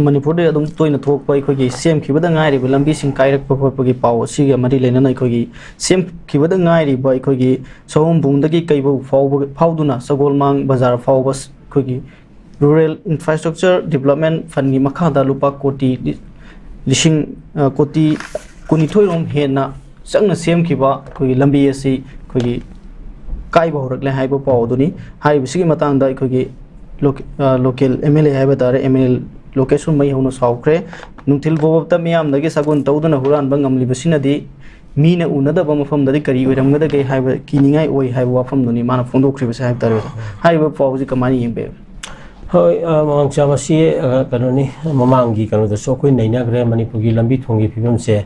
मणिपुर तोयना थोप अखोगी सेमखिबदा गायरिबा लंबीसिंग कायरकपा खोपगी पाव असिगा मरी लेना अखोगी सेमखिबदा गायरिबा अखोगी सौमबुंगदगी कैबो फावदुना सगोलमांग बाजार फावबस अखोगी रूरल इंफ्रास्ट्रक्चर डेवलपमेंट फंड की मखादा लुपा कोटी लिसिंग कोटी कुनिथोयरोम हेना संगना सेमखिबा अखोगी लंबी असि अखोगी कायबा होरकले हाइबा पावदुनी हाइबसिगी मतंगदा अखोगी लोकल एमएलए है तारे एमएलए लोकेशन मई होनो साउक्रे नुथिल बोबता मियाम दगे सगुन तौदना हुरान बंगमली बसिनदी मीन उनदब मफमददी करी ओइरमगदगे हाइबा किनिंगाई ओइ हाइबा वाफमदुनी माना फोंदोख्रिबसे हाइब तारे हाइबा पावजी कमानी यंबे होय ममंगचा मसी कनोनी ममांगी कनोदसो कोइ नैनाग्रे मणिपुरगी लंबी थोंगी फिबम से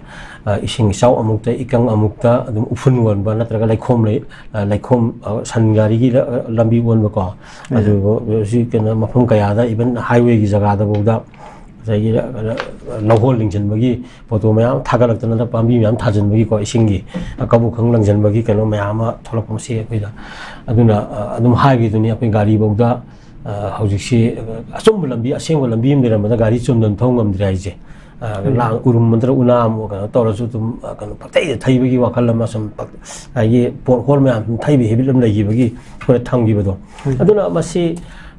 इसिंग साउ अमुक्ता इकंग अमुक्ता अदुम उफुन वनबा नत्रगा लाइखोम सनगारीगी लंबी वनबको अदु सि कना मफम कयादा इवन हाईवे की जगह बोदा जाई लहोल लिंजनबगी फोटो मयाम थागलक्तना पांबी मयाम थाजनबगी को इसिंगी कबु खंग लंजनबगी कनो मयाम थोलपम से अखैदा अदुना अदुम हाईवे दुनी अपि गाड़ी बोदा हौजिसे असुम लंबी असेंग लंबी मिरमदा गाड़ी चुमदन थोंगमद्रे आइजे लांग उरुम मंत्र उनाम कनो तोरसु तुम कनो पतै थैबगी वाखल मा सम ये पोर होल में थैबी हेबिलम लगिबगी थोरे थंगिबदो अदुना मसी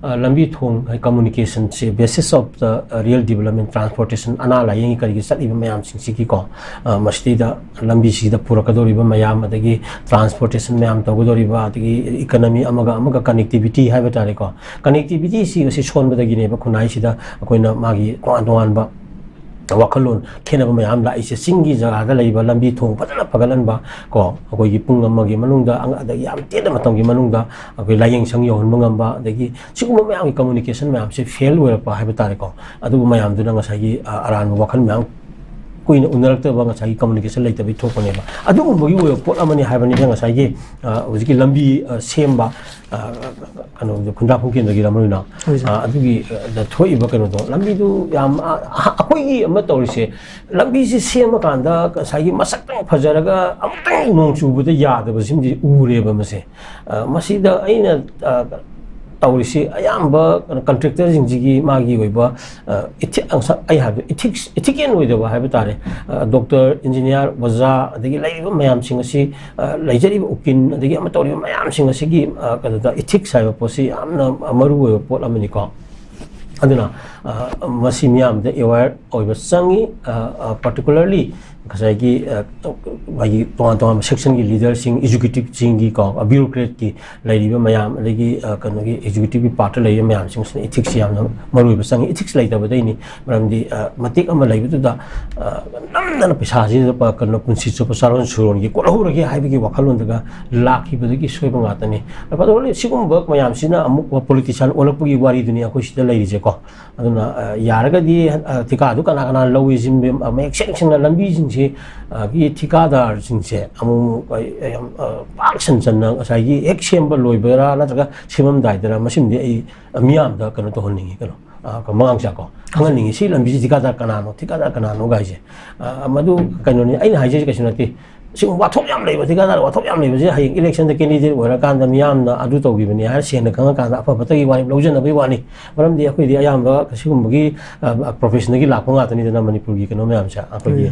लंबी थोंग कम्युनिकेशन से basis of the real development transportation अना लायंगी करिगे सलिबा मयाम सिंगसिकी को मस्तीदा लंबी सिदा पुरकदोरिबा मयाम अदगी ट्रांसपोर्टेशन मयाम तगदोरिबा अदगी इकोनॉमी अमगा कनेक्टिविटी हाइबा तारे को कनेक्टिविटी सी सोनबदगी ने खुनाई सिदा अकोइना मागी तोंबा वाखलोन खेनबा मयाम लाइसे सिंगी जगह लैबा लंबी थोंग फजना फगलनबा को अकोई पुंग अमगी मनुंगदा अदगी याम तेद मतंगी मनुंगदा अकोई लायंग संग योहनबा ngamba अदगी सिगुम मयाम कम्युनिकेशन मयाम से फेल होरपा हाइबा तारे को अदु मयाम दुना ngसागी अरान वाखल मयाम कोइन उनरक्तबा ngसागी कम्युनिकेशन लेतबि थोपनेबा अदु मगी वो पोट अमनि हाइबनि ngसागी उजिकी लंबी सेमबा कनो खुंदा फुंकेनदगी रमनुना अदुगी द थोइबा कनो दो लंबी दु याम अकोई अम तौरिसे लंबी से सेम कांदा ngसागी मसक्तंग फजरगा अमतंग नोंग चुबुदा यादबसिमदि उरेबा मसे मसिदा अइना तौरिसे अयाम्बा कंट्रैक्टर जिंगी मागी होइबा इथिकल होइदबा हाइबा तारे डॉक्टर इंजीनियर वजा अदगी लैबा मयाम सिंगसी लैजरिबा उकिन अदगी अम तौरिबा मयाम सिंगसीगी कददा इथिक्स हाइबा पोसी यामना मरु होइबा पोट अमनि को अदुना मसी मयाम द अवेयर होइबा संगी पर्टिकुलरली घसाई भाई तों सेक्शन की लीडर सिंह एजुकेटिव सिंह को ब्यूरोक्रेट की लैरिबा मयाम अदगी कनो की एजुकेटिव पार्ट लैय मयाम सिंह से इथिक्स याम मरुइबा संग इथिक्स लैतबदैनी मरमदी मतिक अमा लैबदुदा नमदन पैसा जी कनो पुंसी चोप सारोन सुरोन की कोलहुरगे हाइबगी वखलोंदगा लाखिबदगी सोइबा गातनी पदोले सिगुम वर्क मयाम सिना अमुक पोलिटिशियन ओलपगी वारी दुनिया को सिदा लैरिजे को अदुना यारगदी थिका दु कना कना लौइ जिम मेक सेक्शन लंबी से की ठिकादार से पाक सनसन एक सेम लोबरा नत्रगा सेमदाइदरा मसिमदि मियाम दा कनो तोहनिंगी कनो मंगांगचा को खंगनिंगी सी लंबी ठिकादार कनानो गाइसे मदु कनोनी अइना हाइजे कैसनती सिंग वाथोक याम लेबा ठिकादार वाथोक याम लेबा जे हाइंग इलेक्शन द कैंडिडेट होरा कांदा मियामना अदु तौगिबनि हार सेन खंगा कांदा अफबतगी वानि लौजनबई वानि मरमदि अखोइदि अयामबा कसिगुमबगी प्रोफेशनली लाखो गातनि दना मणिपुरगी कनो मयामचा अखोइदि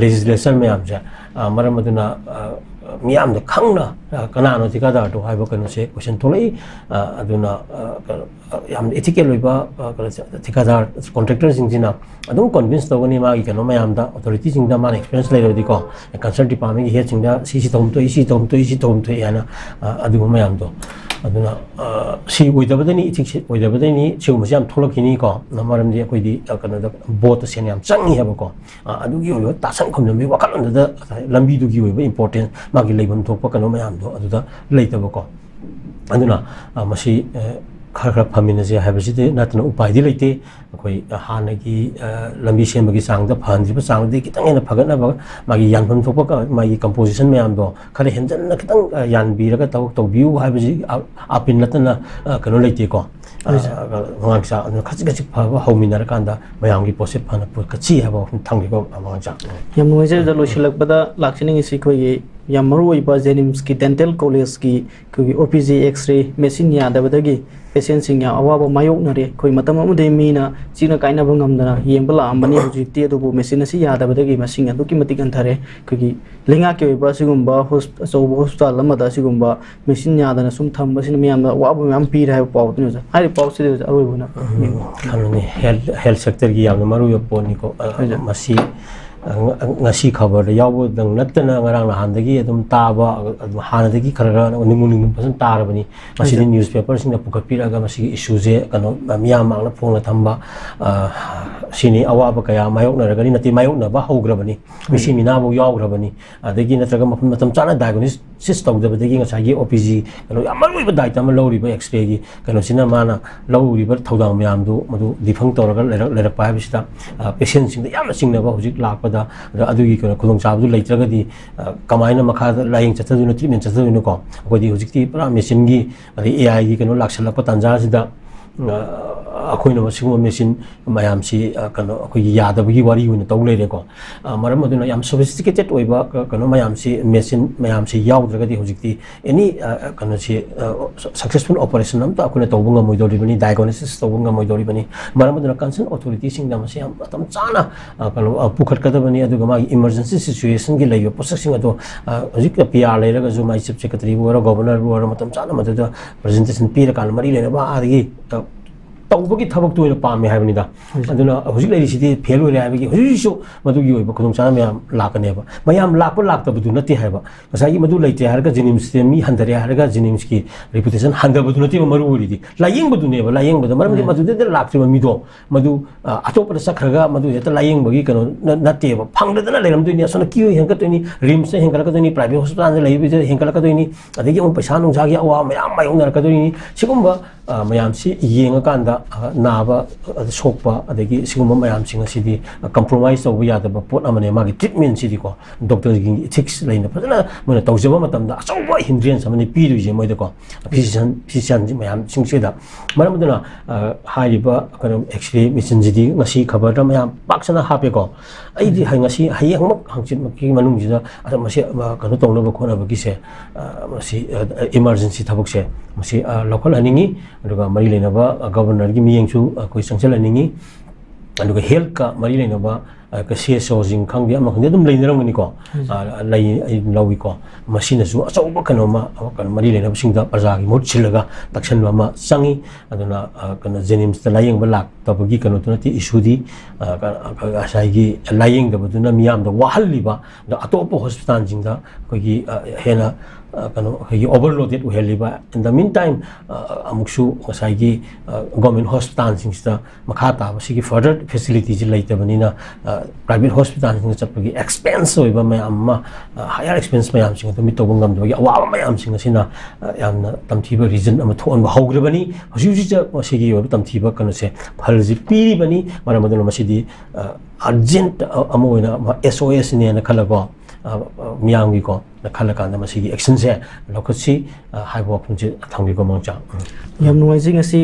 लेजिस्लेशन मयामचा मरमदुना मियाम द खंगना कनानो ठिकादार तो हाइबो कनो से क्वेश्चन थोलई अदुना याम एथिकल होइबा ठिकादार कॉन्ट्रैक्टर सिंजिना अदुम कन्विंस तौगनि मागी कनो मयाम दा अथॉरिटी सिंदा मान एक्सपीरियंस लेरदि को कंसर्न डिपार्टमेंट की हेड सिंदा सी तोमतो याना अदु मयाम दो अदुना सी ओइदबदनि इथिक्स ओइदबदनि सिगुमसे याम थोलकिनी को नमरमदि अखोइदि कनो द बोट सेन याम चंगी हेबको अदुगी ओइबा तासन खमनमि वखलंदा लंबी दुगी ओइबा इंपोर्टेंट मागी लेबम थोप कनो मयाम दो अदुदा लेतबको अदुना मसी खर फमिनजे हाइबसिदि नतन उपायदि लेते अखोइ हानगी लंबी सेमबगी चांगदा फहनजिबा चांगदि कितंग हेन फगनबा मागी यानफम थोपका मागी कंपोजिशन मयाम दो खर हेंजन कितंग यानबीरगा तौबिउ हाइबसि आपिन नतना कनो लेते को मंगांगचा खचिगछि फबा हौमिनर कांदा मयामगी पोसे फन पुर कछि हाबा थंगिबा मंगांगचा यम नोइजे द लोसिलकबदा लाक्सिनिंग सि खोइ ꯌꯥꯝ ꯃꯔꯨꯑꯣꯏꯕ ꯖꯦꯅꯤꯝꯁꯀꯤ ꯗꯦꯟꯇꯦꯜ ꯀꯣꯂꯦꯖꯀꯤ ꯑꯩꯈꯣꯏꯒꯤ OPG X-ray ꯃꯦꯆꯤꯟ ꯌꯥꯗꯕꯗꯒꯤ ꯄꯦꯁꯦꯟꯁꯤꯡ ꯌꯥꯝ ꯑꯋꯥꯕ ꯃꯥꯌꯣꯛꯅꯔꯦ ꯑꯩꯈꯣꯏ ꯃꯇꯝ ꯑꯃꯗꯤ ꯃꯤꯅ ꯆꯤꯛꯅ ꯀꯥꯏꯅꯕ ꯉꯝꯗꯅ ꯌꯦꯡꯕ ꯂꯥꯛꯑꯝꯕꯅꯤ ꯍꯧꯖꯤꯛꯇꯤ ꯑꯗꯨꯕꯨ ꯃꯦꯆꯤꯟ ꯑꯁꯤ ꯌꯥꯗꯕꯗꯒꯤ ꯃꯁꯤꯡ ꯑꯗꯨꯛꯀꯤ ꯃꯇꯤꯛ ꯍꯟꯊꯔꯦ ꯑꯩꯈꯣꯏꯒꯤ ꯂꯩꯉꯥꯛꯀꯤ ꯑꯣꯏꯕ ꯑꯁꯤꯒꯨꯝꯕ ꯑꯆꯧꯕ ꯍꯣꯁꯄꯤꯇꯥꯜ ꯑꯃꯗ ꯑꯁꯤꯒꯨꯝꯕ ꯃꯦꯆꯤꯟ ꯌꯥꯗꯅ ꯁꯨꯝ ꯊꯝꯕꯁꯤꯅ ꯃꯤꯌꯥꯝꯗ ꯑꯋꯥꯕ ꯃꯌꯥꯝ ꯄꯤꯔꯦ ꯍꯥꯏꯕ ꯄꯥꯎꯗꯨꯅꯤ ꯑꯣꯖꯥ ꯍꯥꯏꯔꯤꯕ ꯄꯥꯎꯁꯤꯗꯤ ꯑꯣꯖꯥ ꯑꯔꯣꯏꯕꯅ ꯀꯩꯅꯣꯅꯤ ꯍꯦꯜꯊ ꯁꯦꯛꯇꯔꯒꯤ ꯌꯥꯝꯅ ꯃꯔꯨꯑꯣꯏꯕ ꯄꯣꯠꯅꯤꯀꯣ ꯃꯁꯤ ngasi khabar yawo dang natna ngarang nahandagi adum taba hanadagi khara ningung pasan tarabani masidi newspaper sing pukapiraga masi issue je kano miyam mangna phongna thamba sini awaba kaya mayok naragani nati mayok na ba hograbani misi mina bo yawgrabani adagi natraga mafum matam chana diagnosis tawdabadagi ngasagi OPG kano amaloi ba dai tama lori ba X-ray gi kano sina mana lori ba thawdang miyam du madu difang tawraga lerak pa bisita patient sing da yamna singna ba hujik lak दा अदुगी को खुदों चाबदु लेत्रगदी कमाइना मखा lying चतदुन treatment चतदुन को अखोदी हुजिकती पुरा machine गी AI गी कनो लाक्सलप तंजा सिदा अखोइना मसिगुम machine मयामसी कनो अखोगी यादबगी वारी हुन तौ लेरेको मरम अदुना याम सोफिस्टिकेटेड ओइबा कनो मयामसी मेशिन मयामसी याउद्रगदी हुजिकती एनी कनो सी सक्सेसफुल ऑपरेशन हम तो अखोना तौबंगा मोइदोरिबनी डायग्नोसिस तौबंगा मोइदोरिबनी मरम अदुना कंसर्न अथॉरिटी सिंग दमसी हम तम चाना कनो पुखटकदबनी अदुगा मा इमरजेंसी सिचुएशन गी लैयो प्रोसेसिंग अदो हुजिक PR लेरगा जो माइ चीफ सेक्रेटरी बोरा गवर्नर बोरा मतम चाना मददा प्रेजेंटेशन पीर कान मरी लेना बा आदगी तौबगी थबक तो पामे हाबनिदा अदुना हुजिक लेरिसिदि फेल होरे हाबगी हुजिसु मदुगी ओइबा खुदुं चाना मयाम लाकनेबा मयाम लाकपा लाक्तबदु नति हाबा गसाई मदु लैते हारगा जेनिम्स मी हंदरे हारगा जेनिम्स की रेपुटेशन हंदबदु नति मरु ओरिदि लायेंबदु नेबा लायेंबदु मरमदि मदुदे लाक्तिबा मिदो मदु अतोपद सखरगा मदु हेता लायेंबगी कनो नतेबा फंगदना लेरमदुनि असना कियो हेंकतनि रिम्स हेंकलकदनि प्राइवेट हॉस्पिटल लैबि हेंकलकदनि अदगी उन पैसा नुंसागी अवा मयाम मायोंनरकदनि सिगुंबा मयामसी येंगकांदा नाबा सोकपा अदगी सिगुंबा मयामसिंग असिदि कंप्रोमाइज तौबा यादबा पोट अमने मागी ट्रीटमेंट सिदि को डॉक्टर गी इथिक्स लैना फजना मने तौजबा मतमदा अचौबा हिंड्रेंस अमने पीरुजे मोइदको फिजिशियन मयाम सिंगसेदा मरमदना हाइबा कनो एक्सरे मेशिन जिदि ngasi खबर मयाम पाक्सना हापेको आइदि हाइ ngasi हायेंमक हांचिन मकी मनुंगजिदा अर मसे कनो तौनबा खोनबगिसे मसी इमरजेंसी थबकसे मसी लोकल हनिंगी अदुगा मरि लेनबा गवर्नर की मियंगसु कोई संचल हनिंगी अदुगा हेल्थ का मरि लेनबा ka CSO jing khangdi ama khangdi dum leinerangni ko lai lawi ko masinasु achauba kanoma kan mari lena singda praja gi mot chilaga takshan ma sangi aduna kan jenims ta layeng balak tabagi kan tunati issue di asai gi layeng da buduna miyam da wahalliba da atopo hospital jingda ko gi hena kano gi overloaded uheliba in the meantime amuksu asai gi government hospital singsta makhata sigi further facility ji laitabani na private hospital sing chapagi expense oiba mayam higher expense mayam sing to mitobang ngam dogi awa mayam sing asina yamna tamthiba reason ama thon ba hograbani huji ja sigi oiba tamthiba kano se phalji piri bani maramaduna masidi urgent amoina SOS ne na khalago miyamgi ko na khalakanda masigi action se lokasi haibo phungji thangbi ko mangcha yam nuai jing asi